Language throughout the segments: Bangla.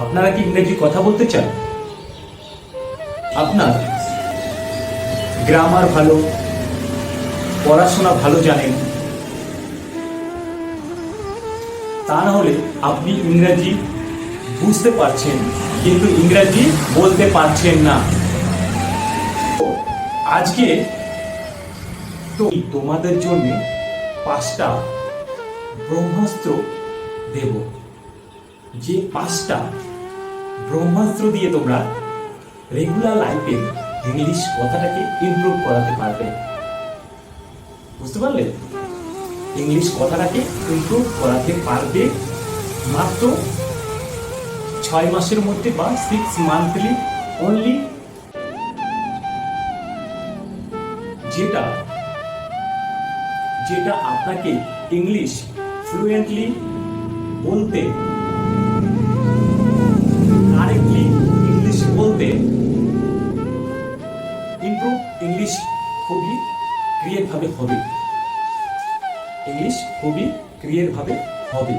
আপনারা কি ইংরেজি কথা বলতে চান? আপনার গ্রামার ভালো, পড়াশোনা ভালো জানেন, তা না হলে আপনি ইংরেজি বুঝতে পারছেন কিন্তু ইংরেজি বলতে পারছেন না। আজকে তো তোমাদের জন্য 5টা ব্রহ্মাস্ত্র দেব, যে 5টা ব্রহ্মাস্ত্র দিয়ে তোমরা রেগুলার লাইফে ইংলিশ কথাটাকে ইমপ্রুভ করাতে পারবে। বুঝতে পারলে? ইংলিশ কথাটাকে ইমপ্রুভ করাতে পারবে মাত্র 6 মাসের মধ্যে বা 6 মান্থলি অনলি। যেটা আপনাকে ইংলিশ ফ্লুয়েন্টলি বলতে, কারেক্টলি ইংলিশ বলতে, ইমপ্রুভ ইংলিশ খুবই ক্রিয়েট ভাবে হবে। ইংলিশ খুবই ক্রিয়েট ভাবে হবে।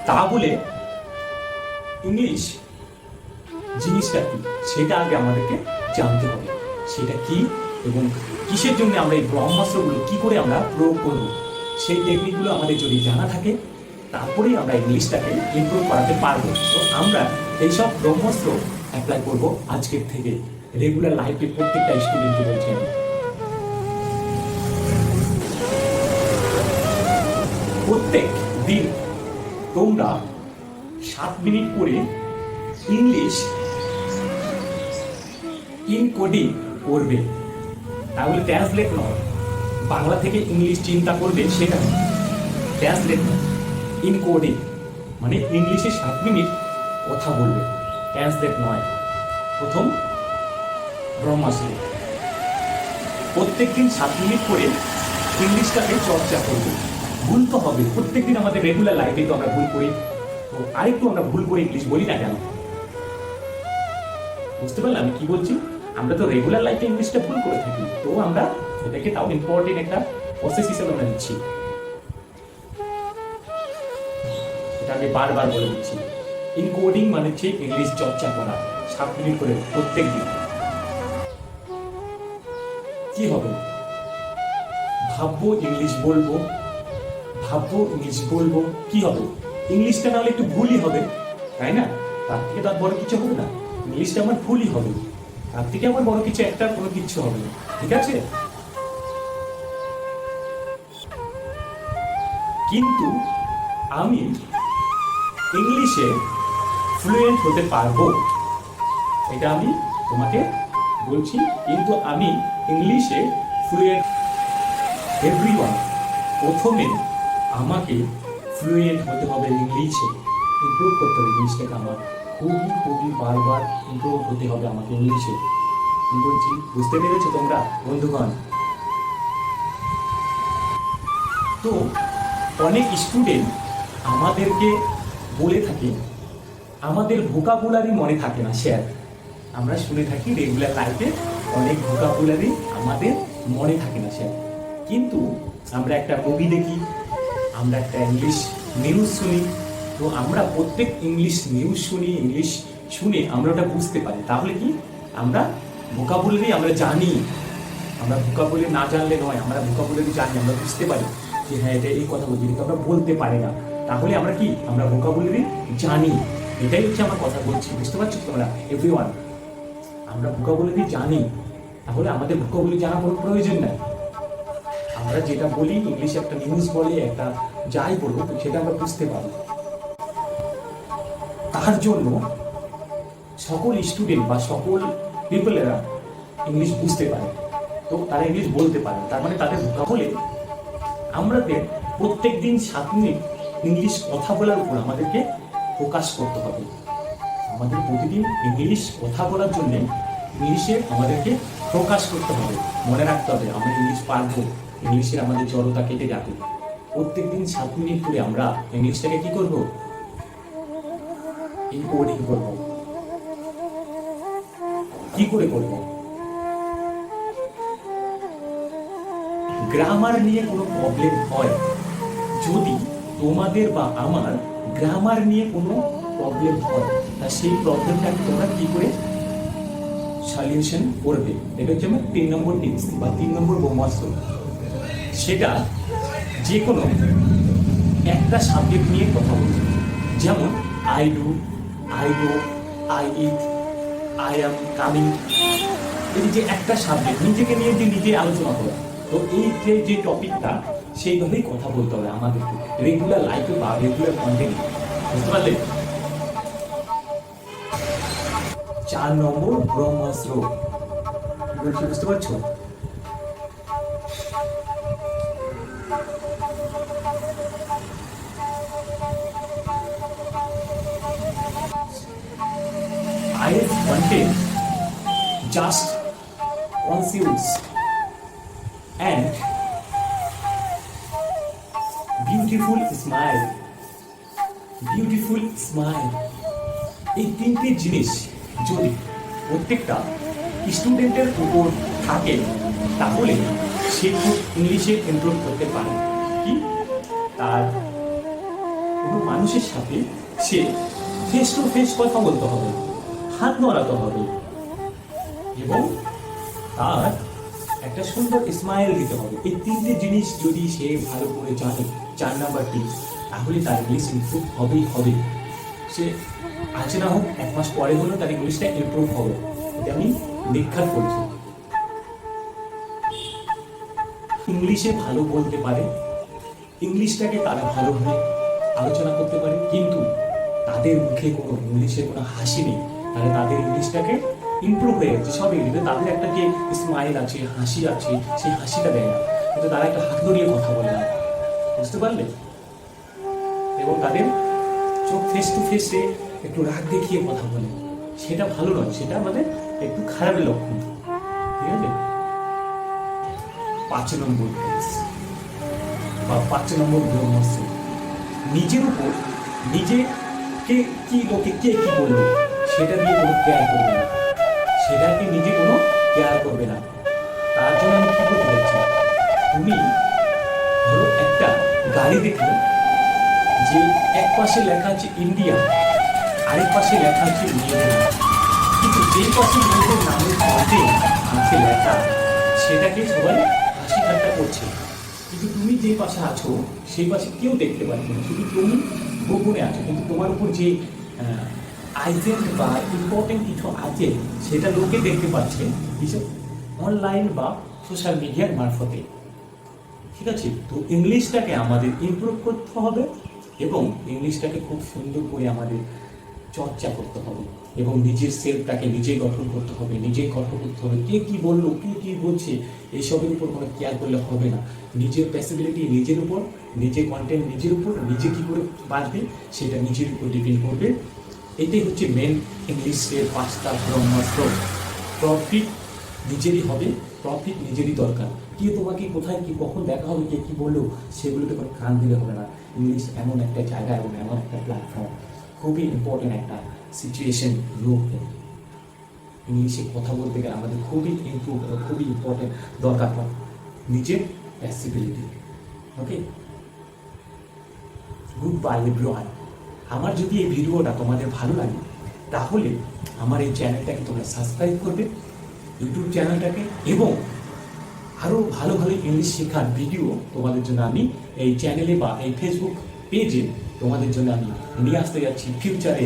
তা বলে ইংলিশ জিনিসটা কি সেটা আগে আমাদেরকে জানতে হবে। সেটা কি এবং কিসের জন্য আমরা এই ব্রহ্মাস্ত্রগুলো কি করে আমরা প্রয়োগ করব, সেই টেকনিকগুলো আমাদের যদি জানা থাকে তারপরেই আমরা ইংলিশটাকে ইমপ্রুভ করাতে পারবো। তো আমরা এইসব ব্রহ্মাস্ত্র অ্যাপ্লাই করব আজকের থেকে রেগুলার লাইফে। প্রত্যেকটা স্টুডেন্টকে বলছেন, প্রত্যেক দিন তোমরা 7 মিনিট করে ইংলিশ ইনকোডিং করবে। তাহলে ট্রান্সলেট নয়, বাংলা থেকে ইংলিশ চিন্তা করবে সেটা ট্রান্সলেট নয়, ইনকোডিং মানে ইংলিশে 7 মিনিট কথা বলবে, ট্রান্সলেট নয়। প্রথম ব্রহ্মাস্ত্র, প্রত্যেকদিন 7 মিনিট করে ইংলিশটাকে চর্চা করবে। ভুল তো হবে, প্রত্যেকদিন আমাদের রেগুলার লাইফে তো আমরা ভুল করি, তো আরেকটু আমরা ভুল করে ইংলিশ বলি না কেন? বুঝতে পারলে আমি কি বলছি? আমরা তো রেগুলার লাইফে ইংলিশটা ভুল করে থাকি, তো আমরা এটাকে তাও ইম্পর্টেন্ট একটা প্রসেস হিসেবে আমরা নিচ্ছি। এটা আমি বারবার বলে দিচ্ছি, ইনকোডিং মানে হচ্ছে ইংলিশ চর্চা করা 7 মিনিট করে প্রত্যেক দিন। কি হবে? ভাববো ইংলিশ বলবো, ভাববো ইংলিশ বলবো, কি হবে? ইংলিশটা নাহলে একটু ভুলই হবে, তাই না? তার থেকে তার বড় কিছু হবে না, ইংলিশটা আমার ভুলই হবে, তার থেকে আমার বড় কিছু একটা কোনো কিছু হবে না। ঠিক আছে? কিন্তু আমি ইংলিশে ফ্লুয়েন্ট হতে পারবো, এটা আমি তোমাকে বলছি। কিন্তু আমি ইংলিশে ফ্লুয়েন্ট, এভরিওয়ান প্রথমে আমাকে ফ্লুয়েন্ট হতে হবে ইংলিশে, ইমপ্রুভ করতে হবে ইংলিশটাকে। আমার খুবই খুবই বারবার ইমপ্রুভ হতে হবে আমাকে ইংলিশে। কি বলছি বুঝতে পেরেছো তোমরা বন্ধুগণ? তো অনেক স্টুডেন্ট আমাদেরকে বলে থাকে আমাদের ভোকাবুলারি মনে থাকে না স্যার। আমরা শুনে থাকি রেগুলার লাইফে অনেক ভোকাবুলারি আমাদের মনে থাকে না স্যার। কিন্তু আমরা একটা মুভি দেখি, আমরা একটা ইংলিশ নিউজ শুনি, তো আমরা প্রত্যেক ইংলিশ নিউজ শুনি, ইংলিশ শুনে আমরা ওটা বুঝতে পারি। তাহলে কি আমরা ভোকাবুলারি আমরা জানি। আমরা ভোকাবুলারি না জানলে নয়, আমরা ভোকাবুলারি জানি, আমরা বুঝতে পারি যে হ্যাঁ এটা এই কথা বলছি, কিন্তু আমরা বলতে পারি না। তাহলে আমরা কি আমরা ভোকাবুলারি জানি, এটাই হচ্ছে আমার কথা বলছি। বুঝতে পারছো তোমরা এভরিওয়ান? আমরা ভোকাবুলারি জানি, তাহলে আমাদের ভোকাবুলারি জানা কোনো প্রয়োজন নাই। আমরা যেটা বলি ইংলিশে, একটা নিউজ বলে, একটা যাই বলবো, সেটা আমরা বুঝতে পারি। তার জন্য সকল স্টুডেন্ট বা সকল পিপলেরা ইংলিশ বুঝতে পারে, তো তারা ইংলিশ বলতে পারে, তার মানে তাদের ভোকাবুলারি। আমাদের প্রত্যেক দিন 7 মিনিট ইংলিশ কথা বলার উপর আমাদেরকে ফোকাস করতে হবে। আমাদের প্রতিদিন ইংলিশ কথা বলার জন্য ইংলিশে আমাদেরকে ফোকাস করতে হবে। মনে রাখতে হবে আমরা ইংলিশ পারবো, ইংলিশের আমাদের জড়তা কেটে যাবে। প্রত্যেকদিন 7 মিনিট করে আমরা ইংলিশটাকে কি করব? ইনকোডিং করব। কি করে করব? গ্রামার নিয়ে কোনো প্রবলেম হয়, যদি তোমাদের বা আমার গ্রামার নিয়ে কোনো প্রবলেম হয়, তা সেই প্রবলেমটাকে তোমরা কি করে সলিউশন করবে, এটা হচ্ছে আমার 3 নম্বর টিপস বা 3 নম্বর ব্রহ্মাস্ত্র। সেটা যে কোনো একটা সাবজেক্ট নিয়ে কথা বলবে, যেমন I do, I go, I eat, I am coming. এই যে একটা সাবজেক্ট নিজেকে নিয়ে যে নিজে আলোচনা করা, তো এই যে টপিকটা সেইভাবেই কথা বলতে হবে আমাদেরকে রেগুলার লাইফে বা রেগুলার কন্টেন্ট, বুঝতে পারলে? 4 নম্বর ব্রহ্মাস্ত্র, বলছি বুঝতে পারছো? IF content just consumes and beautiful smile, beautiful smile, এই তিনটে জিনিস যদি প্রত্যেকটা স্টুডেন্টের উপর থাকে তাহলে সে খুব ইংলিশে ইমপ্রুভ করতে পারে। কি তার কোনো মানুষের সাথে সে ফেস টু ফেস কথা বলতে হবে, হাত নড়াতে হবে এবং তার একটা সুন্দর স্মাইল দিতে হবে। এই তিনটে জিনিস যদি সে ভালো করে জানে, 4 নাম্বার টিপস, তাহলে তার ইংলিশ ইমপ্রুভ হবেই হবে। সে আজ না হোক 1 মাস পরে হলেও তার ইংলিশটা ইমপ্রুভ হবে, এটা আমি নির্ধার করছি। ইংলিশে ভালো বলতে পারে, ইংলিশটাকে তারা ভালোভাবে আলোচনা করতে পারে, কিন্তু তাদের মুখে কোনো ইংলিশের কোনো হাসি নেই, তাহলে তাদের ইংলিশটাকে ইমপ্রুভ হয়ে যাচ্ছে সব ইংলিশে। তাদের একটা যে স্মাইল আছে, হাসি আছে, সেই হাসিটা দেয় না, কিন্তু তারা একটা হাত ধরিয়ে কথা বলে না, বুঝতে পারলে? এবং তাদের চোখ ফেস টু ফেসে একটু রাগ দেখিয়ে কথা বলে, সেটা ভালো নয়, সেটা আমাদের একটু খারাপের লক্ষণ, ঠিক আছে? 5 নম্বর বা 5 নম্বর ব্রহ্মাস্ত্র, নিজের উপর নিজেকে কি লোকে কে কি বললো সেটা দিয়ে কোনো কেয়ার করবে না, সেটাকে নিজে কোনো কেয়ার করবে না। তার জন্য আমি কি করতে যাচ্ছি, তুমি ধরো একটা গাড়ি দেখলে যে এক পাশে লেখা আছে ইন্ডিয়া, আরেক পাশে লেখা আছে নিউজিল্যান্ড, কিন্তু যেই পাশে নিজের নামের পাশে আছে লেখা সেটাকে সবাই হাসি ঠাট্টা করছে, কিন্তু তুমি যে পাশে আছো সেই পাশে কেউ দেখতে পাচ্ছে না, শুধু তুমি গোপনে আছো, কিন্তু তোমার উপর যে আইটেম বা ইম্পর্টেন্ট কিছু আছে সেটা লোকে দেখতে পাচ্ছে কিছু অনলাইন বা সোশ্যাল মিডিয়ার মারফতে, ঠিক আছে? তো ইংলিশটাকে আমাদের ইমপ্রুভ করতে হবে এবং ইংলিশটাকে খুব সুন্দর করে আমাদের চর্চা করতে হবে এবং নিজের সেলফটাকে নিজে গঠন করতে হবে, নিজে গঠন করতে হবে। কে কি বললো, কে কি বলছে, এইসবের উপর কোনো কেয়ার করলে হবে না। নিজের পসিবিলিটি নিজের উপর, নিজের কন্টেন্ট নিজের উপর, নিজে কি করে বাঁচবে সেটা নিজের উপর ডিপেন্ড করবে। এটাই হচ্ছে মেন ইংলিশের 5টা ব্রহ্মাস্ত্র। প্রফিট নিজেরই হবে, প্রফিট নিজেরই দরকার। কে তোমাকে কোথায় কি কখন দেখা হবে, কে কি বললো সেগুলোতে কোনো কান দিলে হবে না। ইংলিশ এমন একটা জায়গা এবং এমন একটা প্ল্যাটফর্ম, খুবই ইম্পর্টেন্ট একটা সিচুয়েশন রূপ। ইংলিশে কথা বলতে গেলে আমাদের খুবই ইম্প্রুভ, খুবই ইম্পর্টেন্ট দরকার হয় নিজের পসিবিলিটি। ওকে, গুড বাই এভরিওয়ান। আমার যদি এই ভিডিওটা তোমাদের ভালো লাগে তাহলে আমার এই চ্যানেলটাকে তোমরা সাবস্ক্রাইব করবে, ইউটিউব চ্যানেলটাকে, এবং আরও ভালো ভালো ইংলিশ শেখার ভিডিও তোমাদের জন্য আমি এই চ্যানেলে বা এই ফেসবুক পেজে তোমাদের জন্য আমি নিয়ে আসতে যাচ্ছি ফিউচারে।